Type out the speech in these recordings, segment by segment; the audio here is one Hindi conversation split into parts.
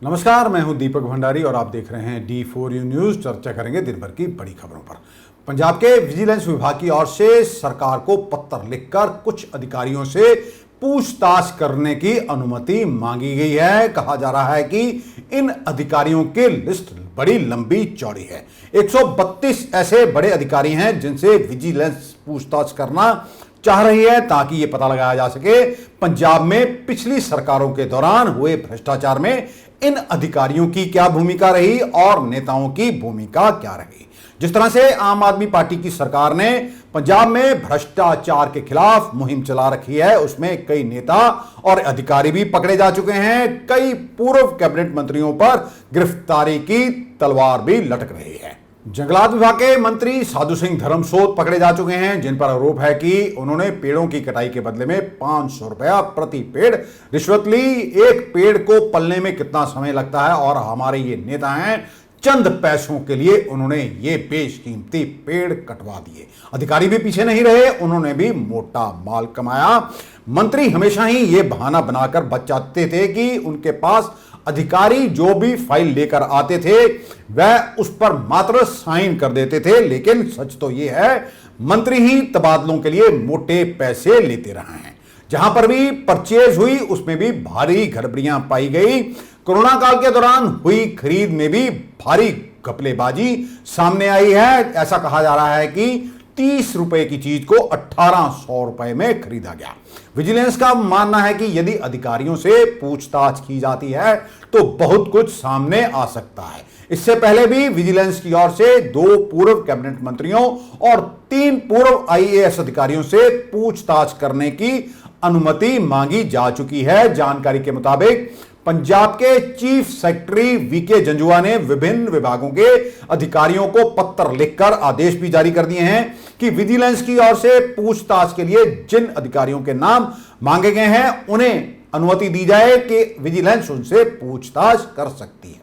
नमस्कार, मैं हूं दीपक भंडारी और आप देख रहे हैं D4U न्यूज। चर्चा करेंगे दिन भर की बड़ी खबरों पर। पंजाब के विजिलेंस विभाग की ओर से सरकार को पत्र लिखकर कुछ अधिकारियों से पूछताछ करने की अनुमति मांगी गई है। कहा जा रहा है कि इन अधिकारियों की लिस्ट बड़ी लंबी चौड़ी है। 132 ऐसे बड़े अधिकारी हैं जिनसे विजिलेंस पूछताछ करना चाह रही है ताकि यह पता लगाया जा सके पंजाब में पिछली सरकारों के दौरान हुए भ्रष्टाचार में इन अधिकारियों की क्या भूमिका रही और नेताओं की भूमिका क्या रही। जिस तरह से आम आदमी पार्टी की सरकार ने पंजाब में भ्रष्टाचार के खिलाफ मुहिम चला रखी है, उसमें कई नेता और अधिकारी भी पकड़े जा चुके हैं। कई पूर्व कैबिनेट मंत्रियों पर गिरफ्तारी की तलवार भी लटक रही है। जंगलात विभाग के मंत्री साधु सिंह धर्मसोत पकड़े जा चुके हैं, जिन पर आरोप है कि उन्होंने पेड़ों की कटाई के बदले में 500 रुपया प्रति पेड़ रिश्वत ली। एक पेड़ को पलने में कितना समय लगता है और हमारे ये नेता हैं, चंद पैसों के लिए उन्होंने ये बेशकीमती पेड़ कटवा दिए। अधिकारी भी पीछे नहीं रहे, उन्होंने भी मोटा माल कमाया। मंत्री हमेशा ही ये बहाना बनाकर बच जाते थे कि उनके पास अधिकारी जो भी फाइल लेकर आते थे वह उस पर मात्र साइन कर देते थे, लेकिन सच तो यह है मंत्री ही तबादलों के लिए मोटे पैसे लेते रहे हैं। जहां पर भी परचेज हुई उसमें भी भारी गड़बड़ियां पाई गई। कोरोना काल के दौरान हुई खरीद में भी भारी घपलेबाजी सामने आई है। ऐसा कहा जा रहा है कि 30 रुपए की चीज को 1800 रुपए में खरीदा गया। विजिलेंस का मानना है कि यदि अधिकारियों से पूछताछ की जाती है तो बहुत कुछ सामने आ सकता है। इससे पहले भी विजिलेंस की ओर से 2 पूर्व कैबिनेट मंत्रियों और 3 पूर्व IAS अधिकारियों से पूछताछ करने की अनुमति मांगी जा चुकी है। जानकारी के मुताबिक पंजाब के चीफ सेक्रेटरी VK जंजुआ ने विभिन्न विभागों के अधिकारियों को पत्र लिखकर आदेश भी जारी कर दिए हैं कि विजिलेंस की ओर से पूछताछ के लिए जिन अधिकारियों के नाम मांगे गए हैं उन्हें अनुमति दी जाए कि विजिलेंस उनसे पूछताछ कर सकती है।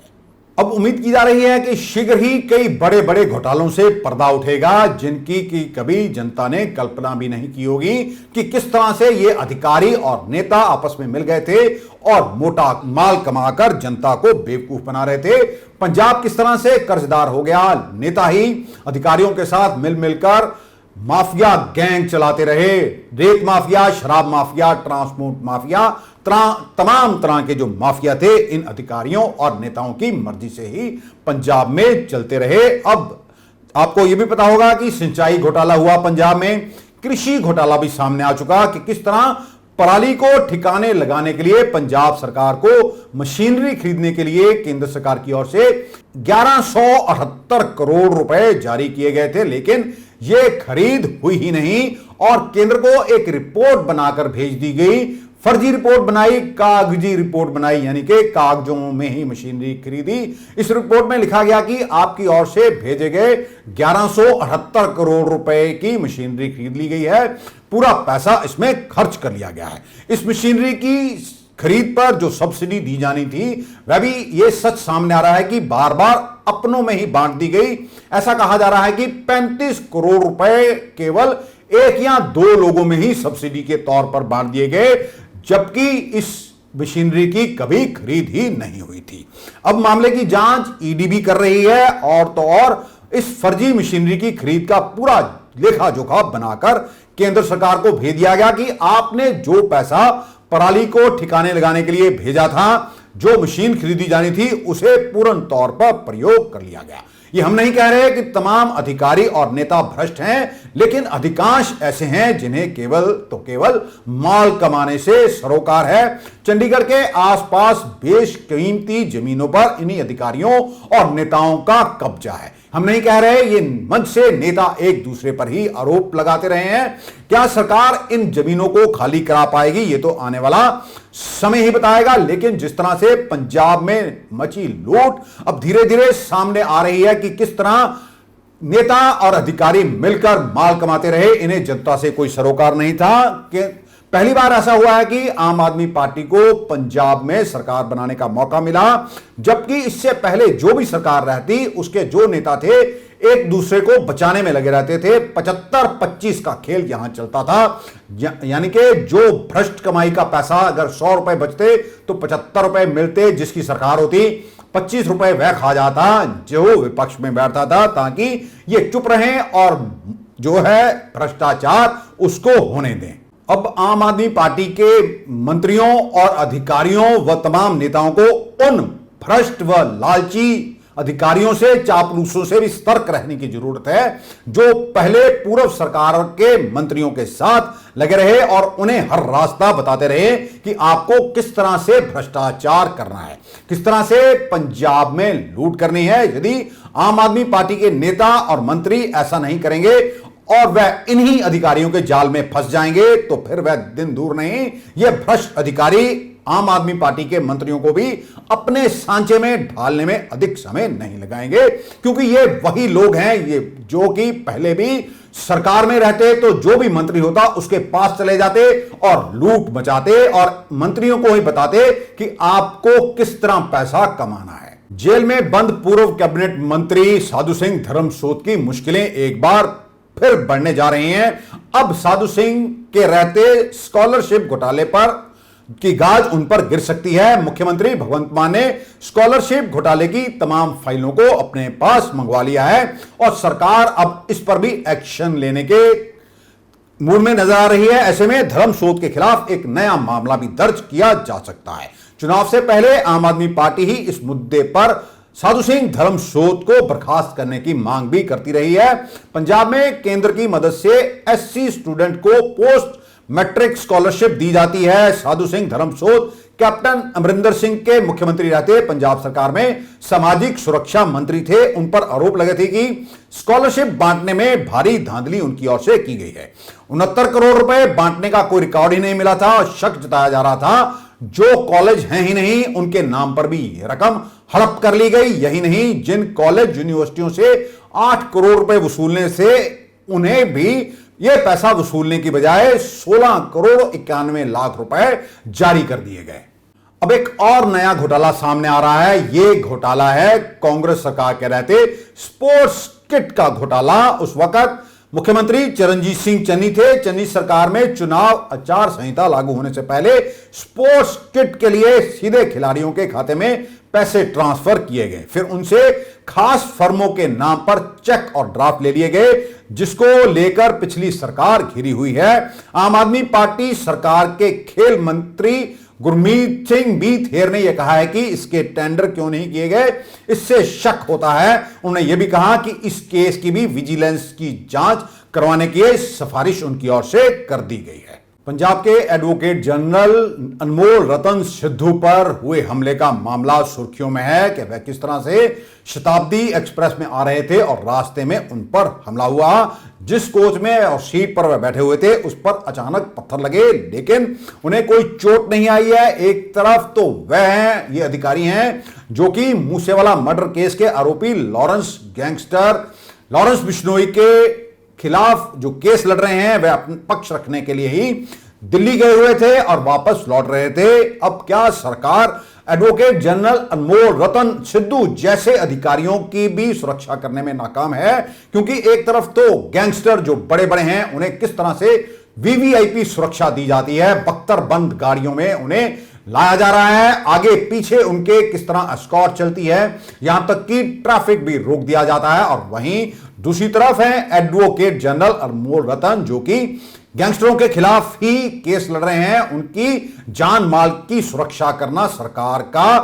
अब उम्मीद की जा रही है कि शीघ्र ही कई बड़े बड़े घोटालों से पर्दा उठेगा, जिनकी की कभी जनता ने कल्पना भी नहीं की होगी कि किस तरह से ये अधिकारी और नेता आपस में मिल गए थे और मोटा माल कमाकर जनता को बेवकूफ बना रहे थे। पंजाब किस तरह से कर्जदार हो गया। नेता ही अधिकारियों के साथ मिलकर माफिया गैंग चलाते रहे। रेत माफिया, शराब माफिया, ट्रांसपोर्ट माफिया, तमाम तरह के जो माफिया थे इन अधिकारियों और नेताओं की मर्जी से ही पंजाब में चलते रहे। अब आपको यह भी पता होगा कि सिंचाई घोटाला हुआ पंजाब में, कृषि घोटाला भी सामने आ चुका कि किस तरह पराली को ठिकाने लगाने के लिए पंजाब सरकार को मशीनरी खरीदने के लिए केंद्र सरकार की ओर से 1178 करोड़ रुपए जारी किए गए थे, लेकिन यह खरीद हुई ही नहीं और केंद्र को एक रिपोर्ट बनाकर भेज दी गई। फर्जी रिपोर्ट बनाई, कागजी रिपोर्ट बनाई, यानी कि कागजों में ही मशीनरी खरीदी। इस रिपोर्ट में लिखा गया कि आपकी ओर से भेजे गए 1178 करोड़ रुपए की मशीनरी खरीद ली गई है, पूरा पैसा इसमें खर्च कर लिया गया है। इस मशीनरी की खरीद पर जो सब्सिडी दी जानी थी वह भी ये सच सामने आ रहा है कि बार बार अपनों में ही बांट दी गई। ऐसा कहा जा रहा है कि 35 करोड़ रुपए केवल 1 या 2 लोगों में ही सब्सिडी के तौर पर बांट दिए गए, जबकि इस मशीनरी की कभी खरीद ही नहीं हुई थी। अब मामले की जांच ED भी कर रही है और तो और इस फर्जी मशीनरी की खरीद का पूरा लेखा जोखा बनाकर केंद्र सरकार को भेज दिया गया कि आपने जो पैसा पराली को ठिकाने लगाने के लिए भेजा था, जो मशीन खरीदी जानी थी, उसे पूर्ण तौर पर प्रयोग कर लिया गया। ये हम नहीं कह रहे कि तमाम अधिकारी और नेता भ्रष्ट हैं, लेकिन अधिकांश ऐसे हैं जिन्हें केवल माल कमाने से सरोकार है। चंडीगढ़ के आसपास बेशकीमती जमीनों पर इन्हीं अधिकारियों और नेताओं का कब्जा है। हम नहीं कह रहे, ये मंच से नेता एक दूसरे पर ही आरोप लगाते रहे हैं। क्या सरकार इन जमीनों को खाली करा पाएगी, ये तो आने वाला समय ही बताएगा। लेकिन जिस तरह से पंजाब में मची लूट अब धीरे धीरे सामने आ रही है कि किस तरह नेता और अधिकारी मिलकर माल कमाते रहे, इन्हें जनता से कोई सरोकार नहीं था। कि पहली बार ऐसा हुआ है कि आम आदमी पार्टी को पंजाब में सरकार बनाने का मौका मिला, जबकि इससे पहले जो भी सरकार रहती उसके जो नेता थे एक दूसरे को बचाने में लगे रहते थे। 75-25 का खेल यहां चलता था, यानी कि जो भ्रष्ट कमाई का पैसा अगर 100 रुपए बचते तो 75 रुपए मिलते जिसकी सरकार होती, 25 रुपए वह खा जाता जो विपक्ष में बैठता था, ताकि ये चुप रहें और जो है भ्रष्टाचार उसको होने दें। अब आम आदमी पार्टी के मंत्रियों और अधिकारियों व तमाम नेताओं को उन भ्रष्ट व लालची अधिकारियों से, चापलूसों से भी सतर्क रहने की जरूरत है जो पहले पूर्व सरकार के मंत्रियों के साथ लगे रहे और उन्हें हर रास्ता बताते रहे कि आपको किस तरह से भ्रष्टाचार करना है, किस तरह से पंजाब में लूट करनी है। यदि आम आदमी पार्टी के नेता और मंत्री ऐसा नहीं करेंगे और वह इन्हीं अधिकारियों के जाल में फंस जाएंगे तो फिर वह दिन दूर नहीं, यह भ्रष्ट अधिकारी आम आदमी पार्टी के मंत्रियों को भी अपने सांचे में ढालने में अधिक समय नहीं लगाएंगे, क्योंकि ये वही लोग हैं ये जो कि पहले भी सरकार में रहते तो जो भी मंत्री होता उसके पास चले जाते और लूट मचाते और मंत्रियों को ही बताते कि आपको किस तरह पैसा कमाना है। जेल में बंद पूर्व कैबिनेट मंत्री साधु सिंह धर्मसोत की मुश्किलें एक बार फिर बढ़ने जा रही हैं। अब साधु सिंह के रहते स्कॉलरशिप घोटाले पर की गाज उन पर गिर सकती है। मुख्यमंत्री भगवंत मान ने स्कॉलरशिप घोटाले की तमाम फाइलों को अपने पास मंगवा लिया है और सरकार अब इस पर भी एक्शन लेने के मूड में नजर आ रही है। ऐसे में धर्मसोत के खिलाफ एक नया मामला भी दर्ज किया जा सकता है। चुनाव से पहले आम आदमी पार्टी ही इस मुद्दे पर साधु सिंह धर्मसोत को बर्खास्त करने की मांग भी करती रही है। पंजाब में केंद्र की मदद से एससी स्टूडेंट को पोस्ट मैट्रिक स्कॉलरशिप दी जाती है। साधु सिंह धर्मसोत कैप्टन अमरिंदर सिंह के मुख्यमंत्री रहते पंजाब सरकार में सामाजिक सुरक्षा मंत्री थे। उन पर आरोप लगे थे कि स्कॉलरशिप बांटने में भारी धांधली उनकी ओर से की गई है। 69 करोड़ रुपए बांटने का कोई रिकॉर्ड ही नहीं मिला था और शक जताया जा रहा था जो कॉलेज हैं ही नहीं उनके नाम पर भी रकम हड़प कर ली गई। यही नहीं, जिन कॉलेज यूनिवर्सिटियों से 8 करोड़ रुपए वसूलने से उन्हें भी यह पैसा वसूलने की बजाय 16 करोड़ 91 लाख रुपए जारी कर दिए गए। अब एक और नया घोटाला सामने आ रहा है। यह घोटाला है कांग्रेस सरकार के रहते स्पोर्ट्स किट का घोटाला। उस वक्त मुख्यमंत्री चरणजीत सिंह चन्नी थे। चन्नी सरकार में चुनाव आचार संहिता लागू होने से पहले स्पोर्ट्स किट के लिए सीधे खिलाड़ियों के खाते में पैसे ट्रांसफर किए गए, फिर उनसे खास फर्मों के नाम पर चेक और ड्राफ्ट ले लिए गए, जिसको लेकर पिछली सरकार घिरी हुई है। आम आदमी पार्टी सरकार के खेल मंत्री गुरमीत सिंह भी थेर ने यह कहा है कि इसके टेंडर क्यों नहीं किए गए, इससे शक होता है। उन्होंने यह भी कहा कि इस केस की भी विजिलेंस की जांच करवाने की सिफारिश उनकी ओर से कर दी गई है। पंजाब के एडवोकेट जनरल अनमोल रतन सिद्धू पर हुए हमले का मामला सुर्खियों में है कि वह किस तरह से शताब्दी एक्सप्रेस में आ रहे थे और रास्ते में उन पर हमला हुआ। जिस कोच में और सीट पर वह बैठे हुए थे उस पर अचानक पत्थर लगे, लेकिन उन्हें कोई चोट नहीं आई है। एक तरफ तो वह हैं, ये अधिकारी हैं जो कि मूसेवाला मर्डर केस के आरोपी लॉरेंस गैंगस्टर लॉरेंस बिश्नोई के खिलाफ जो केस लड़ रहे हैं वह अपना पक्ष रखने के लिए ही दिल्ली गए हुए थे और वापस लौट रहे थे। अब क्या सरकार एडवोकेट जनरल अनमोल रतन सिद्धू जैसे अधिकारियों की भी सुरक्षा करने में नाकाम है? क्योंकि एक तरफ तो गैंगस्टर जो बड़े बड़े हैं उन्हें किस तरह से वीवीआईपी सुरक्षा दी जाती है, बख्तर बंद गाड़ियों में उन्हें लाया जा रहा है, आगे पीछे उनके किस तरह एस्कॉर्ट चलती है, यहां तक कि ट्रैफिक भी रोक दिया जाता है। और वहीं दूसरी तरफ है एडवोकेट जनरल अनमोल रतन जो कि गैंगस्टरों के खिलाफ ही केस लड़ रहे हैं। उनकी जान माल की सुरक्षा करना सरकार का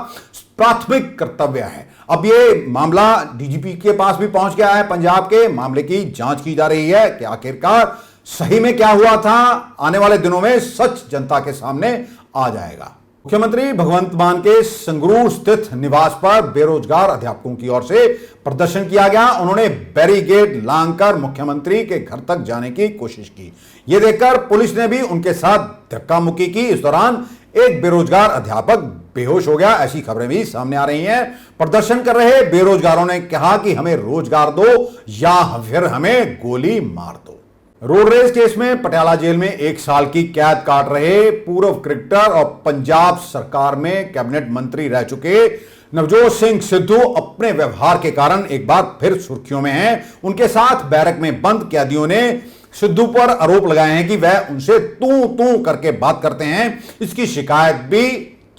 प्राथमिक कर्तव्य है। अब ये मामला डीजीपी के पास भी पहुंच गया है। पंजाब के मामले की जांच की जा रही है कि आखिरकार सही में क्या हुआ था। आने वाले दिनों में सच जनता के सामने आ जाएगा। मुख्यमंत्री भगवंत मान के संगरूर स्थित निवास पर बेरोजगार अध्यापकों की ओर से प्रदर्शन किया गया। उन्होंने बैरिकेड लांघकर मुख्यमंत्री के घर तक जाने की कोशिश की। यह देखकर पुलिस ने भी उनके साथ धक्का मुक्की की। इस दौरान एक बेरोजगार अध्यापक बेहोश हो गया, ऐसी खबरें भी सामने आ रही हैं। प्रदर्शन कर रहे बेरोजगारों ने कहा कि हमें रोजगार दो या फिर हमें गोली मार दो। रोड रेस केस में पटियाला जेल में 1 साल की कैद काट रहे पूर्व क्रिकेटर और पंजाब सरकार में कैबिनेट मंत्री रह चुके नवजोत सिंह सिद्धू अपने व्यवहार के कारण एक बार फिर सुर्खियों में हैं। उनके साथ बैरक में बंद कैदियों ने सिद्धू पर आरोप लगाए हैं कि वह उनसे तू तू करके बात करते हैं। इसकी शिकायत भी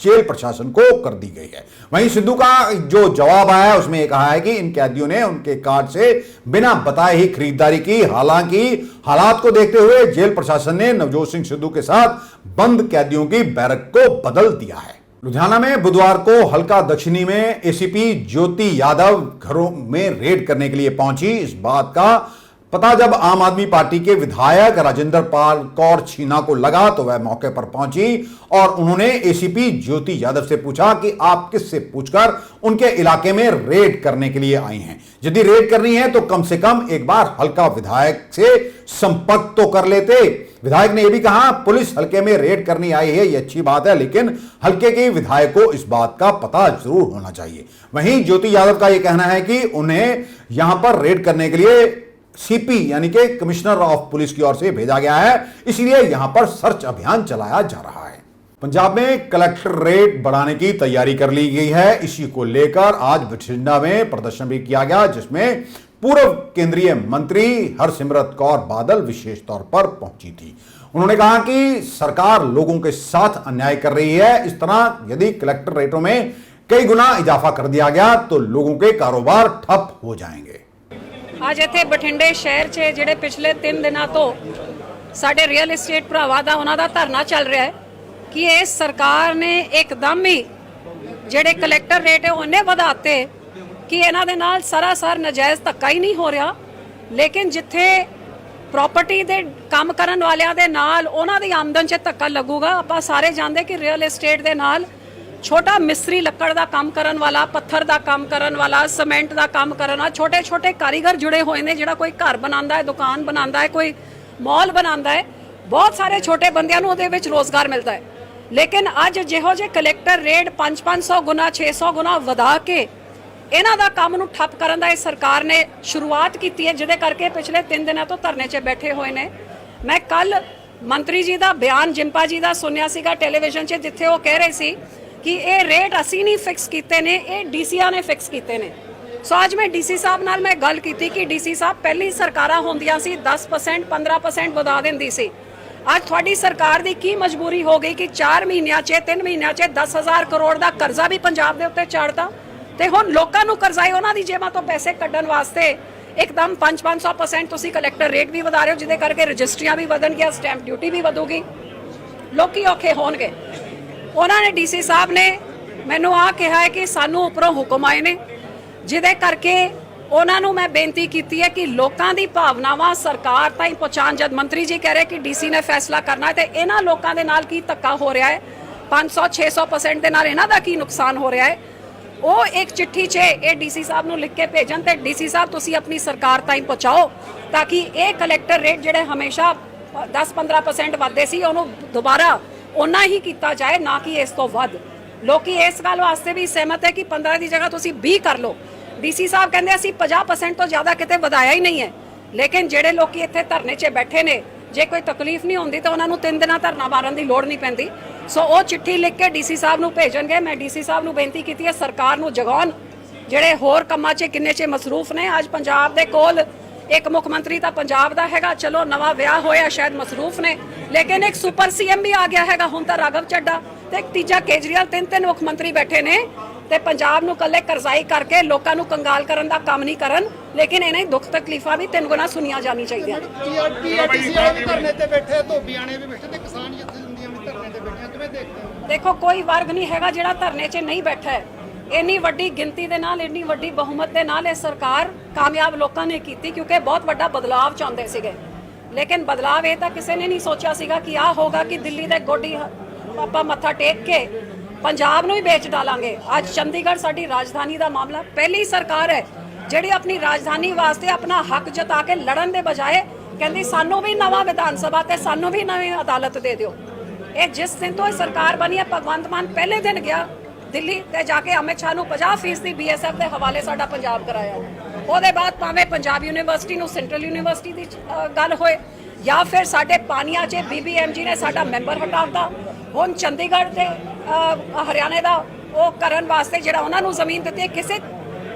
जेल प्रशासन को कर दी गई है। वहीं सिद्धू का जो जवाब आया है उसमें यह कहा है कि इन कैदियों ने उनके कार्ड से बिना बताए ही खरीदारी की। हालांकि हालात को देखते हुए जेल प्रशासन ने नवजोत सिंह सिद्धू के साथ बंद कैदियों की बैरक को बदल दिया है। लुधियाना में बुधवार को हल्का दक्षिणी में एसीपी ज्योति यादव घरों में रेड करने के लिए पहुंची। इस बात का पता जब आम आदमी पार्टी के विधायक राजेंद्र पाल कौर छीना को लगा तो वह मौके पर पहुंची और उन्होंने एसीपी ज्योति यादव से पूछा कि आप किससे पूछकर उनके इलाके में रेड करने के लिए आई हैं। यदि रेड करनी है तो कम से कम एक बार हल्का विधायक से संपर्क तो कर लेते। विधायक ने यह भी कहा, पुलिस हल्के में रेड करनी आई है, यह अच्छी बात है, लेकिन हल्के के विधायक को इस बात का पता जरूर होना चाहिए। वहीं ज्योति यादव का यह कहना है कि उन्हें यहां पर रेड करने के लिए सीपी यानी कि कमिश्नर ऑफ पुलिस की ओर से भेजा गया है, इसलिए यहां पर सर्च अभियान चलाया जा रहा है। पंजाब में कलेक्टर रेट बढ़ाने की तैयारी कर ली गई है। इसी को लेकर आज बठिंडा में प्रदर्शन भी किया गया, जिसमें पूर्व केंद्रीय मंत्री हरसिमरत कौर बादल विशेष तौर पर पहुंची थी। उन्होंने कहा कि सरकार लोगों के साथ अन्याय कर रही है। इस तरह यदि कलेक्टर रेटों में कई गुना इजाफा कर दिया गया तो लोगों के कारोबार ठप हो जाएंगे। आज इत्थे बठिंडे शहर 'ਚ ਜਿਹੜੇ ਪਿਛਲੇ 3 ਦਿਨਾਂ ਤੋਂ ਸਾਡੇ ਰੀਅਲ ਏਸਟੇਟ ਭਰਾਵਾਂ ਦਾ ਉਹਨਾਂ ਦਾ ਧਰਨਾ ਚੱਲ ਰਿਹਾ ਹੈ ਕਿ ਇਹ ਸਰਕਾਰ ਨੇ ਇੱਕਦਮ ਹੀ ਜਿਹੜੇ ਕਲੈਕਟਰ ਰੇਟ ਹੈ ਉਹਨੇ ਵਧਾਤੇ ਕਿ ਇਹਨਾਂ ਦੇ ਨਾਲ ਸਰਾਸਰ ਨਜਾਇਜ਼ ਧੱਕਾ ਹੀ ਨਹੀਂ ਹੋ ਰਿਹਾ। ਲੇਕਿਨ ਜਿੱਥੇ ਪ੍ਰਾਪਰਟੀ ਦੇ ਕੰਮ ਕਰਨ ਵਾਲਿਆਂ ਦੇ ਨਾਲ ਉਹਨਾਂ ਦੀ ਆਮਦਨ 'ਚ ਧੱਕਾ ਲੱਗੂਗਾ। ਆਪਾਂ ਸਾਰੇ ਜਾਣਦੇ ਕਿ ਰੀਅਲ ਏਸਟੇਟ ਦੇ ਨਾਲ छोटा मिस्त्री लक्कड़ का काम करन वाला, पत्थर का काम करन वाला, सीमेंट का काम करन वाला, छोटे छोटे कारीगर जुड़े हुए हैं। जिहड़ा कोई घर बनांदा है, दुकान बनांदा है, कोई मॉल बनांदा है, बहुत सारे छोटे बंदियां नूं उहदे विच रोजगार मिलता है। लेकिन अज जिहो जे कलैक्टर रेट 500 गुना 600 गुना वधा के इन्हां दा काम नूं ठप करन दा सरकार ने शुरुआत की है, जिहदे करके पिछले 3 दिनों तो धरने 'ਚ बैठे हुए ने। मैं कल मंत्री जी का बयान जिंपा जी का सुनिया सीगा टेलीविजन 'ਚ, जिथे वो कह रहे सी कि ये रेट असी नहीं फिक्स किए ने, ये डीसीआर ने फिक्स किए ने। सो अज मैं डीसी साहब नाल मैं गल की कि डीसी साहब पहली सरकारां होंदियां सी 10% 15% वधा दिंदी सी। अज तुहाडी सरकार दी की मजबूरी हो गई कि 4 महीनों 'ਚ 3 महीनों 'ਚ 10,000 करोड़ का कर्जा भी पंजाब दे उत्ते चाड़ता ते हुण लोकां नूं करजाई उन्हां दी जेबां तो पैसे कड्ढण वास्ते एकदम 500% तुसीं कलैक्टर रेट भी वधा रहे हो, जिहदे करके रजिस्ट्रियां भी वधणगीਆਂ, स्टैंप ड्यूटी भी वधूगी, लोकी औखे होणगे। उन्होंने डीसी साहब ने मैनू आ कहा है कि सानू उपरों हुक्म आए ने, जिहदे करके उन्होंने मैं बेनती की है कि लोगों की भावनावां सरकार ताईं पहुँचाण। जब मंत्री जी कह रहे कि डीसी ने फैसला करना है तो इन्हां लोगों के नाल की धक्का हो रहा है, 500-600% के नाल इन्हां दा की नुकसान हो रहा है। वो एक चिट्ठी 'ਚ ये डीसी साहब नूं लिख के भेजन ते डीसी साहब तुसीं अपनी सरकार ताईं पहुँचाओ ताकि ये कलैक्टर रेट जिहड़े हमेशा 10-15% वाधे सी उहनूं दोबारा उन्ना ही किया जाए, ना कि इस तो वध। लोग इस गल वास्ते भी सहमत है कि 15 की जगह तुसीं 20 कर लो। डीसी साहब कहते असीं 50% तो ज़्यादा किते वधाया ही नहीं है। लेकिन जेडे लोग इत्थे धरने 'ਚ बैठे ने, जे कोई तकलीफ नहीं होंदी तो उन्होंने 3 दिन धरना मारन की लोड़ नहीं पैंदी। सो वो चिट्ठी लिख के डीसी साहब नूं भेजणगे। मैं डीसी साहब नूं बेनती की है सरकार नूं जगाउण, जिहड़े होर कम्मां 'ਚ किन्ने 'ਚ मसरूफ ने। अज पंजाब दे कोल एक मुख मंत्री तो पंजाब का हैगा, चलो नवा विआह होया शायद मसरूफ ने, लेकिन एक सुपर सीएम भी आ गया हैगा हुण तां राघव चड्डा, ते एक तीजा केजरीवाल, 3 मुख मंत्री बैठे ने ते पंजाब नूं कल्ले करजाई करके लोकां नूं कंगाल करन दा काम नहीं करन, लेकिन इन्हां दी दुख तकलीफां भी 3 गुना सुनिया जानी चाहिए। देखो कोई वर्ग नहीं हैगा जिहड़ा धरने 'ਚ नहीं बैठा है। इन्नी वड्डी गिनती दे नाल, इन्नी वड्डी बहुमत दे नाल सरकार कामयाब लोगों ने की, क्योंकि बहुत बड़ा बदलाव चाहते सीगे। लेकिन बदलाव ये तो किसी ने नहीं सोचा सीगा कि आ होगा कि दिल्ली दे गोडी आपां मत्था टेक के पंजाब नूं ही बेच डालांगे। आज चंडीगढ़ साडी राजधानी का मामला, पहली सरकार है जिहड़ी अपनी राजधानी वास्ते अपना हक जता के लड़न दे बजाय कहंदी सानू भी नवा विधान सभा ते सानू भी नवी अदालत दे दिओ। ये जिस दिन तो सरकार बनी है, भगवंत मान पहले दिन गया दिल्ली ते जाके अमित शाह नूं 50% BSF के हवाले साडा पंजाब कराया। ਉਹਦੇ बाद भावें पंजाब यूनिवर्सिटी नूं सेंट्रल यूनिवर्सिटी की गल होए या फिर साडे पानिया 'ਚ BBMG ने साडा मैंबर हटाता। हुण चंडीगढ़ ते हरियाणे का ਉਹ ਕਰਨ ਵਾਸਤੇ ਜਿਹੜਾ ਉਹਨਾਂ ਨੂੰ ਜ਼ਮੀਨ ਦਿੱਤੀ ਹੈ,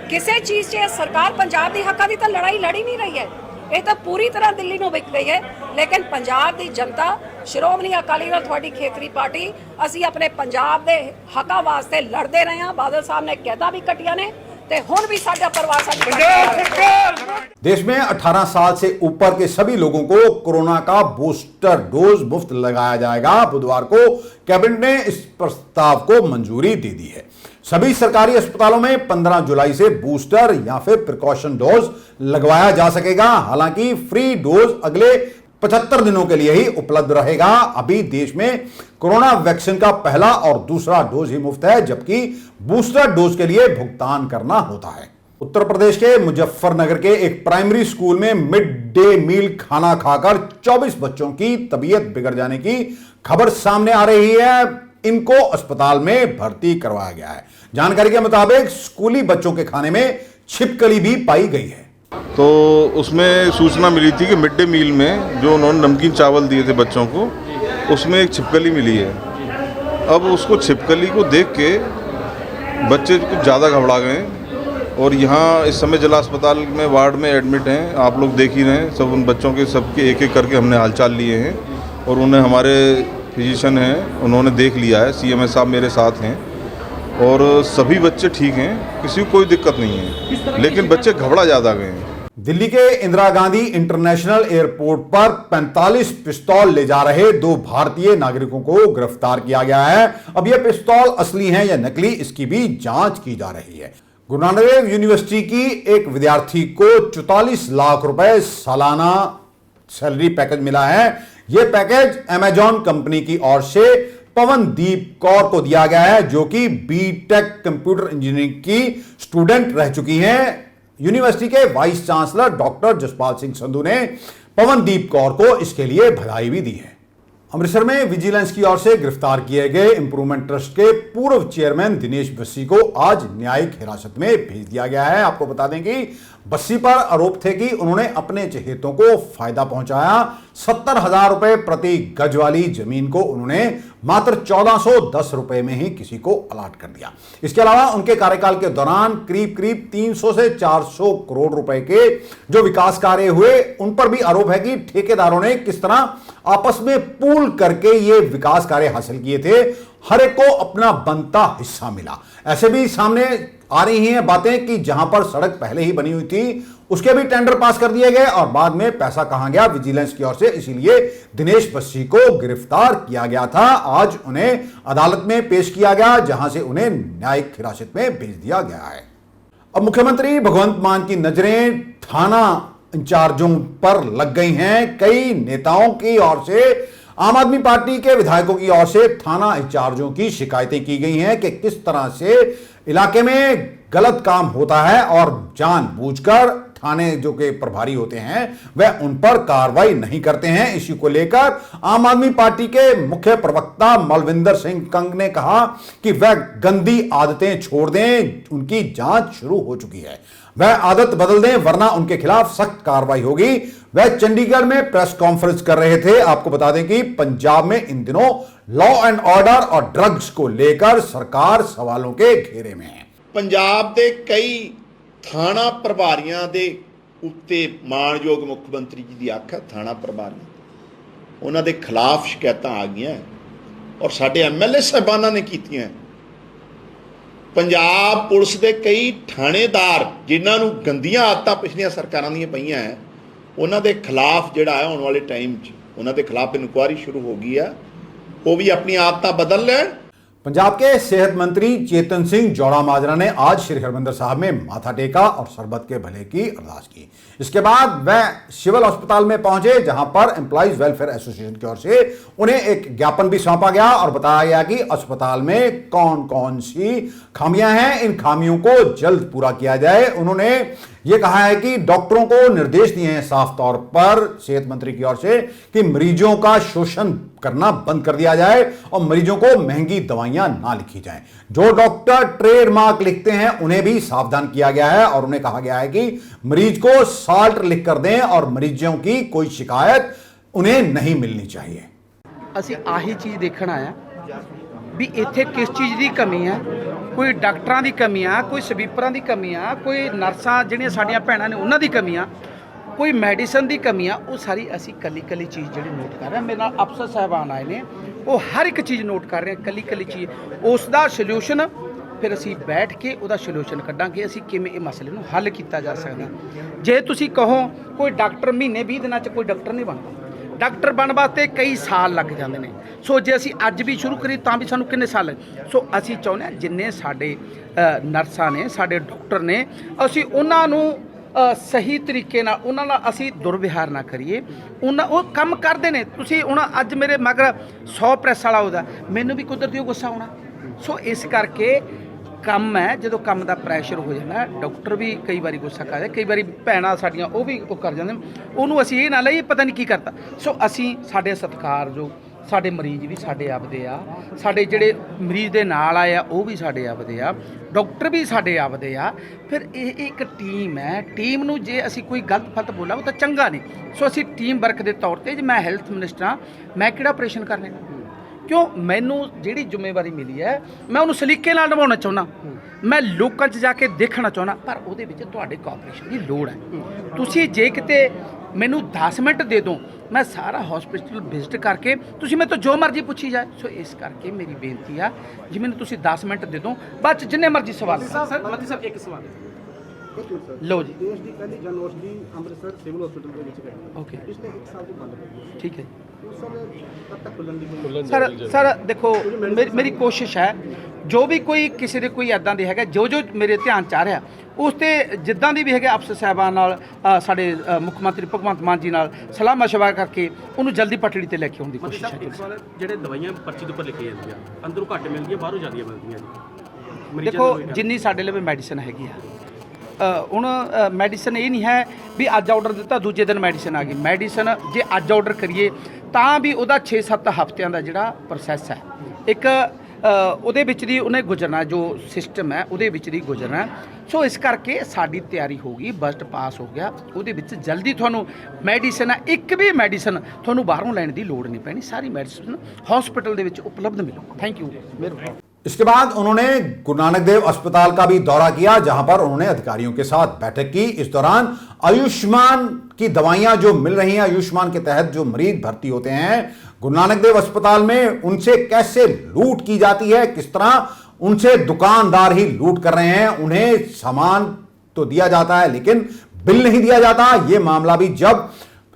ਕਿਸੇ ਚੀਜ਼ 'ਚ ਸਰਕਾਰ ਪੰਜਾਬ ਦੀ ਹੱਕਾਂ ਦੀ ਤਾਂ ਲੜਾਈ ਲੜੀ ਨਹੀਂ ਰਹੀ ਹੈ। ਇਹ ਤਾਂ ਪੂਰੀ ਤਰ੍ਹਾਂ ਦਿੱਲੀ ਨੂੰ ਵਿਕ ਰਹੀ ਹੈ। ਲੇਕਿਨ ਪੰਜਾਬ ਦੀ ਜਨਤਾ, ਸ਼੍ਰੋਮਣੀ ਅਕਾਲੀ ਦਲ ਤੁਹਾਡੀ ਖੇਤਰੀ ਪਾਰਟੀ, ਅਸੀਂ ਆਪਣੇ ਪੰਜਾਬ ਦੇ ਹੱਕਾਂ ਵਾਸਤੇ ਲੜਦੇ ਰਹੇ ਹਾਂ। ਬਾਦਲ ਸਾਹਿਬ ਨੇ ਕੈਦਾਂ ਵੀ ਕੱਟੀਆਂ ਨੇ ਤੇ ਹੁਣ भी साडा परिवार साडी। देश में 18 साल से ऊपर के सभी लोगों को कोरोना का बूस्टर डोज मुफ्त लगाया जाएगा। बुधवार को कैबिनेट ने इस प्रस्ताव को मंजूरी दे दी है। सभी सरकारी अस्पतालों में 15 जुलाई से बूस्टर या फिर प्रिकॉशन डोज लगवाया जा सकेगा। हालांकि फ्री डोज अगले 75 दिनों के लिए ही उपलब्ध रहेगा। अभी देश में कोरोना वैक्सीन का पहला और दूसरा डोज ही मुफ्त है, जबकि बूस्टर डोज के लिए भुगतान करना होता है। उत्तर प्रदेश के मुजफ्फरनगर के एक प्राइमरी स्कूल में मिड डे मील खाना खाकर 24 बच्चों की तबीयत बिगड़ जाने की खबर सामने आ रही है। इनको अस्पताल में भर्ती करवाया गया है। जानकारी के मुताबिक स्कूली बच्चों के खाने में छिपकली भी पाई गई है। तो उसमें सूचना मिली थी कि मिड डे मील में जो उन्होंने नमकीन चावल दिए थे बच्चों को, उसमें एक छिपकली मिली है। अब उसको छिपकली को देख के बच्चे कुछ ज़्यादा घबरा गए और यहाँ इस समय जिला अस्पताल में वार्ड में एडमिट हैं। आप लोग देख ही रहे हैं, सब उन बच्चों के सबके एक एक करके हमने हालचाल लिए हैं और उन्हें हमारे फिजिशियन हैं, उन्होंने देख लिया है। CMS साहब मेरे साथ हैं और सभी बच्चे ठीक हैं, किसी को कोई दिक्कत नहीं है, लेकिन बच्चे घबरा ज़्यादा गए हैं। दिल्ली के इंदिरा गांधी इंटरनेशनल एयरपोर्ट पर 45 पिस्तौल ले जा रहे 2 भारतीय नागरिकों को गिरफ्तार किया गया है। अब यह पिस्तौल असली हैं या नकली, इसकी भी जांच की जा रही है। गुरु नानक देव यूनिवर्सिटी की एक विद्यार्थी को 44 लाख रुपए सालाना सैलरी पैकेज मिला है। यह पैकेज अमेजॉन कंपनी की ओर से पवनदीप कौर को दिया गया है, जो कि बीटेक कंप्यूटर इंजीनियरिंग की स्टूडेंट रह चुकी हैं। यूनिवर्सिटी के vice chancellor doctor Jaspal Singh Sandhu ने पवनदीप कौर को इसके लिए बधाई भी दी है। अमृतसर में विजिलेंस की ओर से गिरफ्तार किए गए इंप्रूवमेंट ट्रस्ट के पूर्व चेयरमैन दिनेश बस्सी को आज न्यायिक हिरासत में भेज दिया गया है। आपको बता दें कि बस्सी पर आरोप थे कि उन्होंने अपने चहेतों को फायदा पहुंचाया। 70,000 रुपए प्रति गज वाली जमीन को उन्होंने मात्र 1410 रुपए में ही किसी को अलाट कर दिया। इसके अलावा उनके कार्यकाल के दौरान करीब करीब 300 से 400 करोड़ रुपए के जो विकास कार्य हुए, उन पर भी आरोप है कि ठेकेदारों ने किस तरह आपस में पूल करके ये विकास कार्य हासिल किए थे। हर एक को अपना बनता हिस्सा मिला। ऐसे भी सामने आ रही हैं बातें कि जहां पर सड़क पहले ही बनी हुई थी, उसके भी टेंडर पास कर दिए गए और बाद में पैसा कहां गया विजिलेंस की ओर से, इसीलिए दिनेश बस्सी को गिरफ्तार किया गया था। आज उन्हें अदालत में पेश किया गया, जहां से उन्हें न्यायिक हिरासत में भेज दिया गया है। अब मुख्यमंत्री भगवंत मान की नजरें थाना इंचार्जों पर लग गई हैं। कई नेताओं की ओर से, आम आदमी पार्टी के विधायकों की ओर से थाना इंचार्जों की शिकायतें की गई हैं कि किस तरह से इलाके में गलत काम होता है और जानबूझकर थाने जो के प्रभारी होते हैं वह उन पर कार्रवाई नहीं करते हैं। इसी को लेकर आम आदमी पार्टी के मुख्य प्रवक्ता मलविंदर सिंह कंग ने कहा कि वह गंदी आदतें छोड़ दें, उनकी जांच शुरू हो चुकी है, वह आदत बदल दें वरना उनके खिलाफ सख्त कार्रवाई होगी। वह चंडीगढ़ में प्रेस कॉन्फ्रेंस कर रहे थे। आपको बता दें कि पंजाब में इन दिनों लॉ एंड ऑर्डर और ड्रग्स को लेकर सरकार सवालों के घेरे में है। पंजाब के कई थाना प्रभारियों के उत्ते मानयोग मुख्यमंत्री जी की अख है। थाना प्रभारी उन्हों के खिलाफ शिकायत आ गई और साडे MLA साहबाना ने कीतियां। पंजाब पुलिस के कई थानेदार जिन्होंने गंदियां आदतां पिछलियां सरकारां दीयां पईयां है, उन्हों के खिलाफ जिहड़ा है आने वाले टाइम उन्हों के खिलाफ इंक्वायरी शुरू हो गई है, वो भी अपनी आदतां बदल लें। पंजाब के सेहत मंत्री चेतन सिंह जौड़ा माजरा ने आज श्री हरमंदिर साहब में माथा टेका और सरबत के भले की अरदास की। इसके बाद वह सिविल अस्पताल में पहुंचे, जहां पर एम्प्लॉइज वेलफेयर एसोसिएशन की ओर से उन्हें एक ज्ञापन भी सौंपा गया और बताया गया कि अस्पताल में कौन कौन सी खामियां हैं, इन खामियों को जल्द पूरा किया जाए। उन्होंने यह कहा है कि डॉक्टरों को निर्देश दिए हैं साफ तौर पर सेहत मंत्री की ओर से कि मरीजों का शोषण करना बंद कर दिया जाए और मरीजों को महंगी दवाइयां ना लिखी जाएं। जो डॉक्टर ट्रेडमार्क लिखते हैं उन्हें भी सावधान किया गया है और उन्हें कहा गया है कि मरीज को साल्ट लिख कर दें और मरीजों की कोई शिकायत उन्हें नहीं मिलनी चाहिए। ਅਸੀਂ ਆਹੀ ਚੀਜ਼ ਦੇਖਣ ਆਇਆ ਵੀ ਇੱਥੇ ਕਿਸ ਚੀਜ਼ ਦੀ ਕਮੀ ਹੈ। ਕੋਈ ਡਾਕਟਰਾਂ ਦੀ ਕਮੀ ਆ, ਕੋਈ ਸਵੀਪਰਾਂ ਦੀ ਕਮੀ ਆ, ਕੋਈ ਨਰਸਾਂ ਜਿਹੜੀਆਂ ਸਾਡੀਆਂ ਭੈਣਾਂ ਨੇ ਉਹਨਾਂ ਦੀ ਕਮੀ ਆ, ਕੋਈ ਮੈਡੀਸਨ ਦੀ ਕਮੀ ਆ। ਉਹ ਸਾਰੀ ਅਸੀਂ ਕੱਲੀ ਕੱਲੀ ਚੀਜ਼ ਜਿਹੜੀ ਨੋਟ ਕਰ ਰਹੇ ਹਾਂ। ਮੇਰੇ ਨਾਲ ਅਫਸਰ ਸਾਹਿਬਾਨ ਆਏ ਨੇ, ਉਹ ਹਰ ਇੱਕ ਚੀਜ਼ ਨੋਟ ਕਰ ਰਹੇ ਆ, ਕੱਲੀ ਕੱਲੀ ਚੀਜ਼। ਉਸ ਦਾ ਸੋਲਿਊਸ਼ਨ ਫਿਰ ਅਸੀਂ ਬੈਠ ਕੇ ਉਹਦਾ ਸੋਲਿਊਸ਼ਨ ਕੱਢਾਂਗੇ, ਅਸੀਂ ਕਿਵੇਂ ਇਹ ਮਸਲੇ ਨੂੰ ਹੱਲ ਕੀਤਾ ਜਾ ਸਕਦਾ। ਜੇ ਤੁਸੀਂ ਕਹੋ ਕੋਈ ਡਾਕਟਰ ਮਹੀਨੇ 20 ਦਿਨਾਂ 'ਚ ਕੋਈ ਡਾਕਟਰ ਨਹੀਂ ਬਣਦਾ, ਡਾਕਟਰ ਬਣਨ ਵਾਸਤੇ ਕਈ ਸਾਲ ਲੱਗ ਜਾਂਦੇ ਨੇ। ਸੋ ਜੇ ਅਸੀਂ ਅੱਜ ਵੀ ਸ਼ੁਰੂ ਕਰੀਏ ਤਾਂ ਵੀ ਸਾਨੂੰ ਕਿੰਨੇ ਸਾਲ ਲੱਗੇ। ਸੋ ਅਸੀਂ ਚਾਹੁੰਦੇ ਹਾਂ ਜਿੰਨੇ ਸਾਡੇ ਨਰਸਾਂ ਨੇ, ਸਾਡੇ ਡਾਕਟਰ ਨੇ, ਅਸੀਂ ਉਹਨਾਂ ਨੂੰ ਸਹੀ ਤਰੀਕੇ ਨਾਲ ਉਹਨਾਂ ਨਾਲ ਅਸੀਂ ਦੁਰਵਿਹਾਰ ਨਾ ਕਰੀਏ। ਉਹ ਕੰਮ ਕਰਦੇ ਨੇ। ਤੁਸੀਂ ਹੁਣ ਅੱਜ ਮੇਰੇ ਮਗਰ 100 ਪ੍ਰੈਸ ਵਾਲਾ ਉਹਦਾ, ਮੈਨੂੰ ਵੀ ਕੁਦਰਤੀ ਉਹ ਗੁੱਸਾ ਆਉਣਾ। ਸੋ ਇਸ ਕਰਕੇ ਕੰਮ ਹੈ, ਜਦੋਂ ਕੰਮ ਦਾ ਪ੍ਰੈਸ਼ਰ ਹੋ ਜਾਂਦਾ ਡਾਕਟਰ ਵੀ ਕਈ ਵਾਰੀ ਗੁੱਸਾ ਕਰਦੇ, ਕਈ ਵਾਰੀ ਭੈਣਾਂ ਸਾਡੀਆਂ ਉਹ ਵੀ ਉਹ ਕਰ ਜਾਂਦੇ, ਉਹਨੂੰ ਅਸੀਂ ਇਹ ਨਾ ਲਈ ਪਤਾ ਨਹੀਂ ਕੀ ਕਰਤਾ। ਸੋ ਅਸੀਂ ਸਾਡੇ ਸਤਿਕਾਰਯੋਗ ਸਾਡੇ ਮਰੀਜ਼ ਵੀ ਸਾਡੇ ਆਪਦੇ ਆ, ਸਾਡੇ ਜਿਹੜੇ ਮਰੀਜ਼ ਦੇ ਨਾਲ ਆਏ ਆ ਉਹ ਵੀ ਸਾਡੇ ਆਪਦੇ ਆ, ਡਾਕਟਰ ਵੀ ਸਾਡੇ ਆਪਦੇ ਆ। ਫਿਰ ਇਹ ਇੱਕ ਟੀਮ ਹੈ। ਟੀਮ ਨੂੰ ਜੇ ਅਸੀਂ ਕੋਈ ਗਲਤ ਫਲਤ ਬੋਲਾਂ ਉਹ ਤਾਂ ਚੰਗਾ ਨਹੀਂ। ਸੋ ਅਸੀਂ ਟੀਮ ਵਰਕ ਦੇ ਤੌਰ ਤੇ, ਜੇ ਮੈਂ ਹੈਲਥ ਮਿਨਿਸਟਰ ਹਾਂ, ਮੈਂ ਕਿਹੜਾ ਆਪਰੇਸ਼ਨ ਕਰਨੇ? ਕਿਉਂ? ਮੈਨੂੰ ਜਿਹੜੀ ਜ਼ਿੰਮੇਵਾਰੀ ਮਿਲੀ ਹੈ ਮੈਂ ਉਹਨੂੰ ਸਲੀਕੇ ਨਾਲ ਨਿਭਾਉਣਾ ਚਾਹੁੰਦਾ। ਮੈਂ ਲੋਕਾਂ 'ਚ ਜਾ ਕੇ ਦੇਖਣਾ ਚਾਹੁੰਦਾ, ਪਰ ਉਹਦੇ ਵਿੱਚ ਤੁਹਾਡੇ ਕੋਆਪਰੇਸ਼ਨ ਦੀ ਲੋੜ ਹੈ। ਤੁਸੀਂ ਜੇ ਕਿਤੇ ਮੈਨੂੰ 10 ਮਿੰਟ ਦੇ ਦਿਓ, ਮੈਂ ਸਾਰਾ ਹਸਪੀਟਲ ਵਿਜ਼ਿਟ ਕਰਕੇ, ਤੁਸੀਂ ਮੇਰੇ ਤੋਂ ਜੋ ਮਰਜ਼ੀ ਪੁੱਛੀ ਜਾਏ। ਸੋ ਇਸ ਕਰਕੇ ਮੇਰੀ ਬੇਨਤੀ ਆ, ਜੇ ਮੈਨੂੰ ਤੁਸੀਂ 10 ਮਿੰਟ ਦੇ ਦਿਓ, ਬਾਅਦ 'ਚ ਜਿੰਨੇ ਮਰਜ਼ੀ ਸਵਾਲ ਸਾਹਿਬ ਇੱਕ ਸਵਾਲ ਲਓ ਜੀ। ਦੇਸ਼ ਦੀ ਪਹਿਲੀ ਜਨ ਔਸ਼ਧੀ ਅੰਮ੍ਰਿਤਸਰ ਸਿਵਲ ਹਸਪੀਟਲ ਦੇ ਵਿੱਚ ਗਈ। ਓਕੇ, ਪਿਛਲੇ 1 ਸਾਲ ਤੋਂ ਬੰਦ ਪਈ। ਠੀਕ ਹੈ ਉਸ ਸਮੇਂ ਕਦ ਤੱਕ ਖੁੱਲਣ ਦੀ ਸਰ ਦੇਖੋ, ਮੇਰੀ ਕੋਸ਼ਿਸ਼ ਹੈ ਜੋ ਵੀ ਕੋਈ ਕਿਸੇ ਦੇ ਕੋਈ ਇੱਦਾਂ ਦੇ ਹੈਗਾ, ਜੋ ਮੇਰੇ ਧਿਆਨ 'ਚ ਆ ਰਿਹਾ, ਉਸ ਤੇ ਜਿੱਦਾਂ ਦੀ ਵੀ ਹੈਗੇ ਅਫਸਰ ਸਾਹਿਬਾਨ ਨਾਲ, ਸਾਡੇ ਮੁੱਖ ਮੰਤਰੀ ਭਗਵੰਤ ਮਾਨ ਜੀ ਨਾਲ ਸਲਾਹ ਮਸ਼ਵਰਾ ਕਰਕੇ ਉਹਨੂੰ ਜਲਦੀ ਪਟੜੀ ਤੇ ਲੈ ਕੇ ਆਉਣ ਦੀ ਕੋਸ਼ਿਸ਼ ਹੈ। ਇੱਕ ਸਵਾਲ, ਜਿਹੜੇ ਦਵਾਈਆਂ ਪਰਚੀ ਦੇ ਉੱਪਰ ਲਿਖੀਆਂ ਜਾਂਦੀਆਂ, ਅੰਦਰੋਂ ਘੱਟ ਮਿਲਦੀਆਂ, ਬਾਹਰੋਂ ਜ਼ਿਆਦਾ ਮਿਲਦੀਆਂ ਜੀ। ਦੇਖੋ, ਜਿੰਨੀ ਸਾਡੇ ਲਈ ਮੈਡੀਸਨ ਹੈਗੀ ਆ, ਹੁਣ ਮੈਡੀਸਨ ਇਹ ਨਹੀਂ ਹੈ ਵੀ ਅੱਜ ਆਰਡਰ ਦਿੱਤਾ ਦੂਜੇ ਦਿਨ ਮੈਡੀਸਨ ਆ ਗਈ। ਮੈਡੀਸਨ ਜੇ ਅੱਜ ਆਰਡਰ ਕਰੀਏ ਤਾਂ ਵੀ ਉਹਦਾ 6-7 ਹਫ਼ਤਿਆਂ ਦਾ ਜਿਹੜਾ ਪ੍ਰੋਸੈਸ ਹੈ, ਇੱਕ ਉਹਦੇ ਵਿੱਚ ਦੀ ਉਹਨੇ ਗੁਜ਼ਰਨਾ, ਜੋ ਸਿਸਟਮ ਹੈ ਉਹਦੇ ਵਿੱਚ ਦੀ ਗੁਜ਼ਰਨਾ। ਸੋ ਇਸ ਕਰਕੇ ਸਾਡੀ ਤਿਆਰੀ ਹੋ ਗਈ, ਬਜਟ ਪਾਸ ਹੋ ਗਿਆ, ਉਹਦੇ ਵਿੱਚ ਜਲਦੀ ਤੁਹਾਨੂੰ ਮੈਡੀਸਨ, ਇੱਕ ਵੀ ਮੈਡੀਸਨ ਤੁਹਾਨੂੰ ਬਾਹਰੋਂ ਲੈਣ ਦੀ ਲੋੜ ਨਹੀਂ ਪੈਣੀ, ਸਾਰੀ ਮੈਡੀਸਨ हॉस्पिटल ਦੇ ਵਿੱਚ ਉਪਲਬਧ ਮਿਲੂ। Thank you. मेरे इसके बाद उन्होंने गुरु नानक देव अस्पताल का भी दौरा किया, जहां पर उन्होंने अधिकारियों के साथ बैठक की। इस दौरान आयुष्मान की दवाइयां जो मिल रही हैं, आयुष्मान के तहत जो मरीज भर्ती होते हैं गुरु नानक देव अस्पताल में, उनसे कैसे लूट की जाती है, किस तरह उनसे दुकानदार ही लूट कर रहे हैं। उन्हें सामान तो दिया जाता है लेकिन बिल नहीं दिया जाता। यह मामला भी जब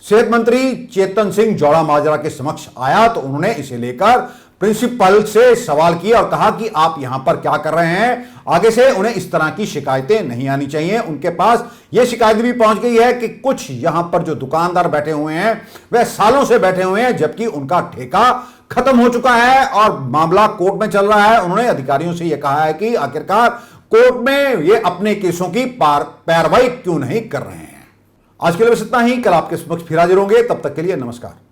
सेहत मंत्री चेतन सिंह जौड़ा माजरा के समक्ष आया तो उन्होंने इसे लेकर प्रिंसिपल से सवाल किया और कहा कि आप यहां पर क्या कर रहे हैं, आगे से उन्हें इस तरह की शिकायतें नहीं आनी चाहिए। उनके पास यह शिकायत भी पहुंच गई है कि कुछ यहां पर जो दुकानदार बैठे हुए हैं वह सालों से बैठे हुए हैं, जबकि उनका ठेका खत्म हो चुका है और मामला कोर्ट में चल रहा है। उन्होंने अधिकारियों से यह कहा है कि आखिरकार कोर्ट में ये अपने केसों की पैरवाई क्यों नहीं कर रहे हैं। आज के लिए बस इतना ही। कल आपके समक्ष फिर हाजिर होंगे, तब तक के लिए नमस्कार।